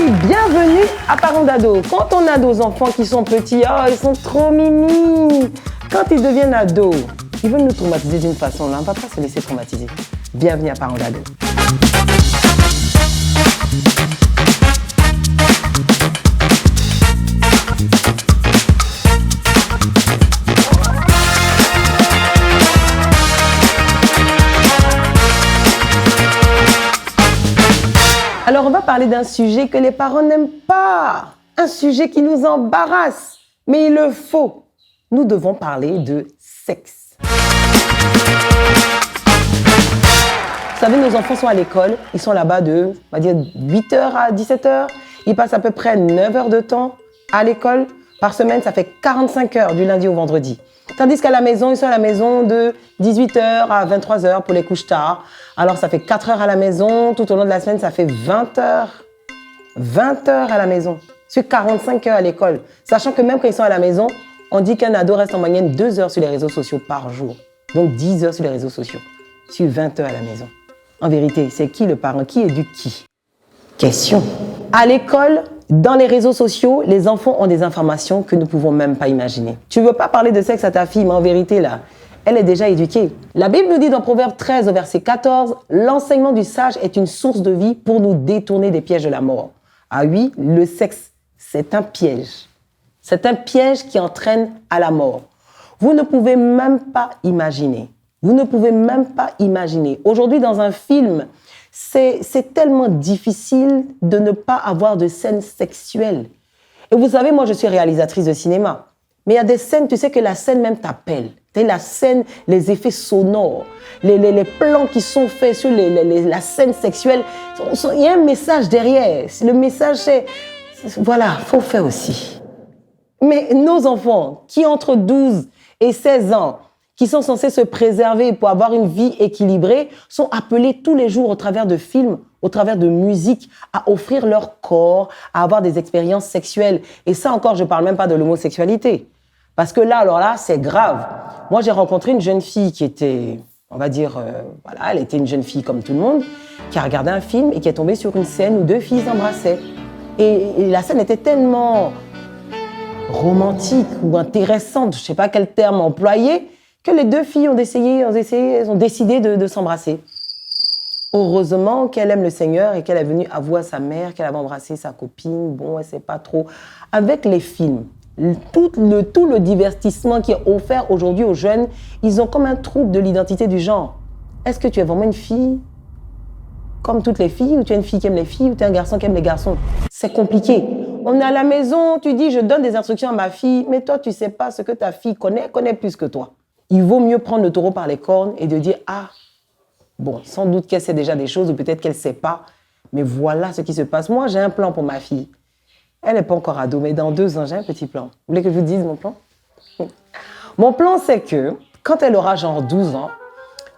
Bienvenue à Parents d'ado. Quand on a nos enfants qui sont petits, oh, ils sont trop mimi. Quand ils deviennent ados, ils veulent nous traumatiser d'une façon. Là, on ne va pas se laisser traumatiser. Bienvenue à Parents d'ado. Alors, on va parler d'un sujet que les parents n'aiment pas, un sujet qui nous embarrasse, mais il le faut. Nous devons parler de sexe. Vous savez, nos enfants sont à l'école, ils sont là-bas de, on va dire, 8h à 17h. Ils passent à peu près 9 heures de temps à l'école. Par semaine, ça fait 45 heures du lundi au vendredi. Tandis qu'à la maison, ils sont à la maison de 18h à 23h pour les couches tard. Alors, ça fait 4 heures à la maison. Tout au long de la semaine, ça fait 20 heures. 20 heures à la maison. Sur 45 heures à l'école. Sachant que même quand ils sont à la maison, on dit qu'un ado reste en moyenne 2 heures sur les réseaux sociaux par jour. Donc, 10 heures sur les réseaux sociaux. Sur 20 heures à la maison. En vérité, c'est qui le parent? Qui éduque qui? Question. À l'école, dans les réseaux sociaux, les enfants ont des informations que nous ne pouvons même pas imaginer. Tu ne veux pas parler de sexe à ta fille, mais en vérité, là, elle est déjà éduquée. La Bible nous dit dans Proverbe 13, au verset 14, « L'enseignement du sage est une source de vie pour nous détourner des pièges de la mort. » Ah oui, le sexe, c'est un piège. C'est un piège qui entraîne à la mort. Vous ne pouvez même pas imaginer. Vous ne pouvez même pas imaginer. Aujourd'hui, dans un film, c'est tellement difficile de ne pas avoir de scènes sexuelles. Et vous savez, moi, je suis réalisatrice de cinéma. Mais il y a des scènes, tu sais que la scène même t'appelle. La scène, les effets sonores, les plans qui sont faits sur la scène sexuelle, il y a un message derrière. Le message, c'est, voilà, faut faire aussi. Mais nos enfants, qui entre 12 et 16 ans, qui sont censés se préserver pour avoir une vie équilibrée, sont appelés tous les jours au travers de films, au travers de musique, à offrir leur corps, à avoir des expériences sexuelles. Et ça encore, je ne parle même pas de l'homosexualité. Parce que là, alors là, c'est grave. Moi, j'ai rencontré une jeune fille qui était, on va dire, voilà, elle était une jeune fille comme tout le monde, qui a regardé un film et qui est tombée sur une scène où 2 filles s'embrassaient. Et la scène était tellement romantique ou intéressante, je ne sais pas quel terme employer, que les 2 filles ont décidé de s'embrasser. Heureusement qu'elle aime le Seigneur et qu'elle est venue avouer à sa mère qu'elle avait embrassé sa copine. Bon, elle ne sait pas trop. Avec les films, tout le divertissement qui est offert aujourd'hui aux jeunes, ils ont comme un trouble de l'identité du genre. Est-ce que tu es vraiment une fille comme toutes les filles, ou tu es une fille qui aime les filles, ou tu es un garçon qui aime les garçons? C'est compliqué. On est à la maison, tu dis, je donne des instructions à ma fille, mais toi, tu ne sais pas ce que ta fille connaît plus que toi. Il vaut mieux prendre le taureau par les cornes et de dire, ah, bon, sans doute qu'elle sait déjà des choses, ou peut-être qu'elle ne sait pas, mais voilà ce qui se passe. Moi, j'ai un plan pour ma fille. Elle n'est pas encore ado, mais dans 2 ans, j'ai un petit plan. Vous voulez que je vous dise mon plan? Mon plan, c'est que quand elle aura genre 12 ans,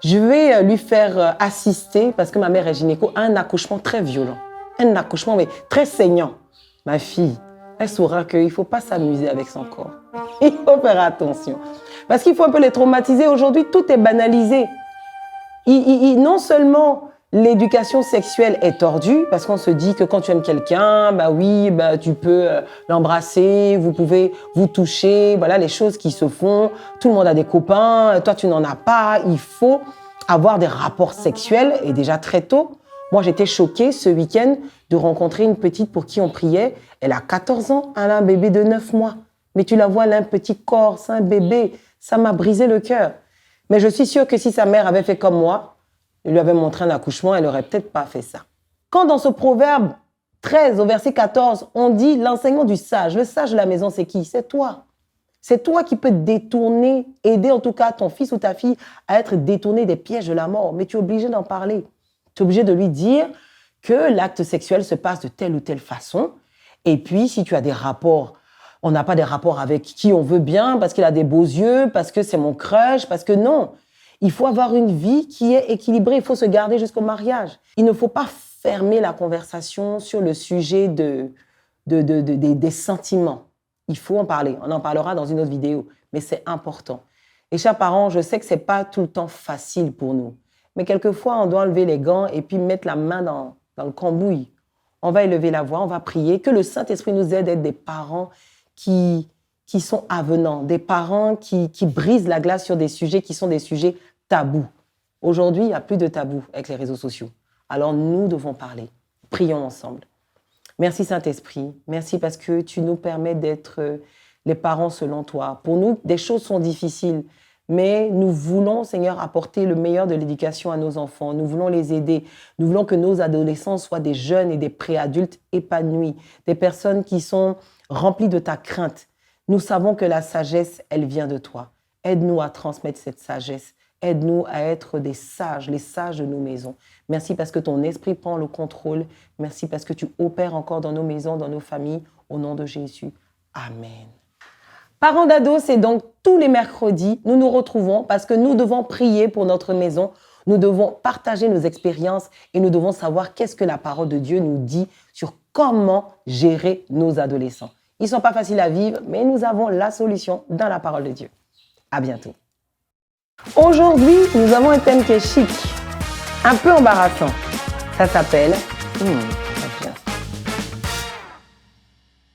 je vais lui faire assister, parce que ma mère est gynéco, à un accouchement très violent. Un accouchement, mais très saignant. Ma fille, elle saura qu'il ne faut pas s'amuser avec son corps. Il faut faire attention. Parce qu'il faut un peu les traumatiser. Aujourd'hui, tout est banalisé. Non seulement l'éducation sexuelle est tordue, parce qu'on se dit que quand tu aimes quelqu'un, bah oui, bah tu peux l'embrasser, vous pouvez vous toucher, voilà les choses qui se font. Tout le monde a des copains, toi tu n'en as pas. Il faut avoir des rapports sexuels, et déjà très tôt. Moi, j'étais choquée ce week-end de rencontrer une petite pour qui on priait. Elle a 14 ans, elle a un bébé de 9 mois. Mais tu la vois, elle a un petit corps, c'est un bébé. Ça m'a brisé le cœur. Mais je suis sûre que si sa mère avait fait comme moi, elle lui avait montré un accouchement, elle n'aurait peut-être pas fait ça. Quand dans ce proverbe 13 au verset 14, on dit l'enseignement du sage, le sage de la maison, c'est qui? C'est toi. C'est toi qui peux détourner, aider en tout cas ton fils ou ta fille à être détourné des pièges de la mort. Mais tu es obligé d'en parler. Tu es obligé de lui dire que l'acte sexuel se passe de telle ou telle façon. Et puis, si tu as des rapports, on n'a pas des rapports avec qui on veut bien, parce qu'il a des beaux yeux, parce que c'est mon crush, parce que non. Il faut avoir une vie qui est équilibrée. Il faut se garder jusqu'au mariage. Il ne faut pas fermer la conversation sur le sujet des sentiments. Il faut en parler. On en parlera dans une autre vidéo. Mais c'est important. Et chers parents, je sais que ce n'est pas tout le temps facile pour nous. Mais quelquefois, on doit enlever les gants et puis mettre la main dans le cambouis On va élever la voix, on va prier. Que le Saint-Esprit nous aide à être des parents qui sont avenants, des parents qui brisent la glace sur des sujets qui sont des sujets tabous. Aujourd'hui, il n'y a plus de tabous avec les réseaux sociaux. Alors nous devons parler. Prions ensemble. Merci Saint-Esprit. Merci parce que tu nous permets d'être les parents selon toi. Pour nous, des choses sont difficiles, mais nous voulons, Seigneur, apporter le meilleur de l'éducation à nos enfants. Nous voulons les aider. Nous voulons que nos adolescents soient des jeunes et des préadultes épanouis, des personnes qui sont remplies de ta crainte. Nous savons que la sagesse, elle vient de toi. Aide-nous à transmettre cette sagesse. Aide-nous à être des sages, les sages de nos maisons. Merci parce que ton esprit prend le contrôle. Merci parce que tu opères encore dans nos maisons, dans nos familles. Au nom de Jésus. Amen. Parents d'ados, c'est donc tous les mercredis, nous nous retrouvons parce que nous devons prier pour notre maison. Nous devons partager nos expériences et nous devons savoir qu'est-ce que la parole de Dieu nous dit sur comment gérer nos adolescents. Ils ne sont pas faciles à vivre, mais nous avons la solution dans la parole de Dieu. À bientôt. Aujourd'hui, nous avons un thème qui est chic, un peu embarrassant. Ça s'appelle